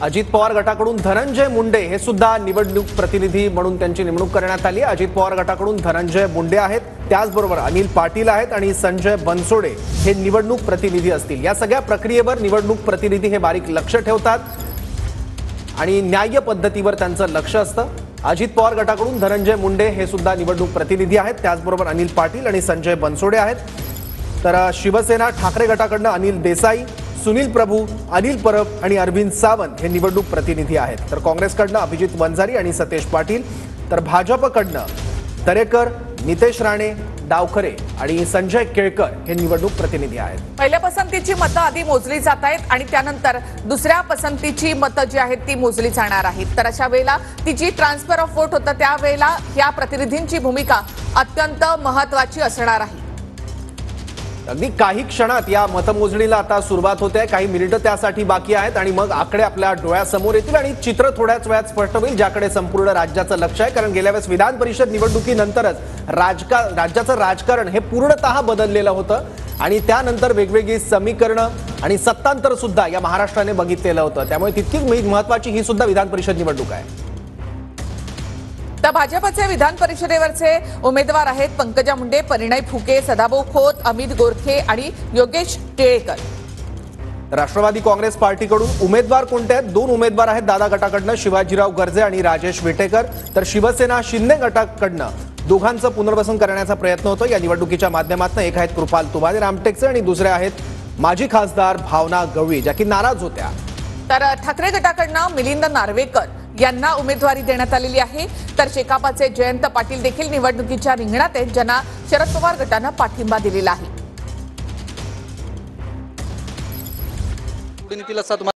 अजित पवार गटाकडून धनंजय मुंडे हे सुद्धा निवडणूक प्रतिनिधी म्हणून त्यांची नेमणूक करण्यात आली। अजित पवार गटाकडून धनंजय मुंडे आहेत, त्याचबरोबर अनिल पाटील आहेत आणि संजय बनसोडे हे निवडणूक प्रतिनिधी असतील। या सगळ्या प्रक्रियेवर निवडणूक प्रतिनिधी हे बारीक लक्ष ठेवतात आणि न्याय्य पद्धतीवर त्यांचं लक्ष असतं। अजित पवार गटाकडून धनंजय मुंडे हे सुद्धा निवडणूक प्रतिनिधी आहेत, त्याचबरोबर अनिल पाटील आणि संजय बनसोडे आहेत। तर शिवसेना ठाकरे गटाकडून अनिल देसाई, सुनील प्रभू, अनिल परब आणि अरविंद सावंत हे निवडणूक प्रतिनिधी आहेत। तर काँग्रेसकडून अभिजित वंजारी आणि सतेज पाटील, तर भाजपकडून दरेकर, नितेश राणे, डावखरे आणि संजय केळकर हे निवडणूक प्रतिनिधी आहेत। पहिल्या पसंतीची मतं आधी मोजली जात आहेत आणि त्यानंतर दुसऱ्या पसंतीची मतं जी आहेत ती मोजली जाणार आहेत। तर अशा वेळेला ती जी ट्रान्सफर ऑफ वोट होतं त्यावेळेला या प्रतिनिधींची भूमिका अत्यंत महत्त्वाची असणार आहे। अगदी काही क्षणात या मतमोजणीला आता सुरुवात होते। काही मिनिटं त्यासाठी बाकी आहेत आणि मग आकडे आपल्या डोळ्यासमोर येतील आणि चित्र थोड्याच वेळात स्पष्ट होईल, ज्याकडे संपूर्ण राज्याचं लक्ष आहे। कारण गेल्या वेळेस विधान परिषद निवडणुकीनंतरच राज्याचं राजकारण हे पूर्णतः बदललेलं होतं आणि त्यानंतर वेगवेगळी समीकरणं आणि सत्तांतर सुद्धा या महाराष्ट्राने बघितलेलं होतं। त्यामुळे तितकीच महत्त्वाची ही सुद्धा विधान परिषद निवडणूक आहे। तर भाजपचे विधान परिषदेवरचे उमेदवार आहेत पंकजा मुंडे, परिणय फुके, सदाभाऊ खोत, अमित गोरखे आणि योगेश टिळेकर। राष्ट्रवादी काँग्रेस पार्टीकडून उमेदवार कोणते आहेत? दोन उमेदवार आहेत दादा गटाकडनं, शिवाजीराव गर्जे आणि राजेश विटेकर। तर शिवसेना शिंदे गटाकडनं दोघांचं पुनर्वसन करण्याचा प्रयत्न होतो या निवडणुकीच्या माध्यमातून। एक आहेत कृपाल तुमाने रामटेकचे आणि दुसरे आहेत माजी खासदार भावना गवळी, ज्या की नाराज होत्या। तर ठाकरे गटाकडनं मिलिंद नार्वेकर यांना उमेदवारी देण्यात आलेली आहे। तर शेकापाचे जयंत पाटील देखील निवडणुकीच्या रिंगणात आहेत, ज्यांना शरद पवार गटानं पाठिंबा दिलेला आहे।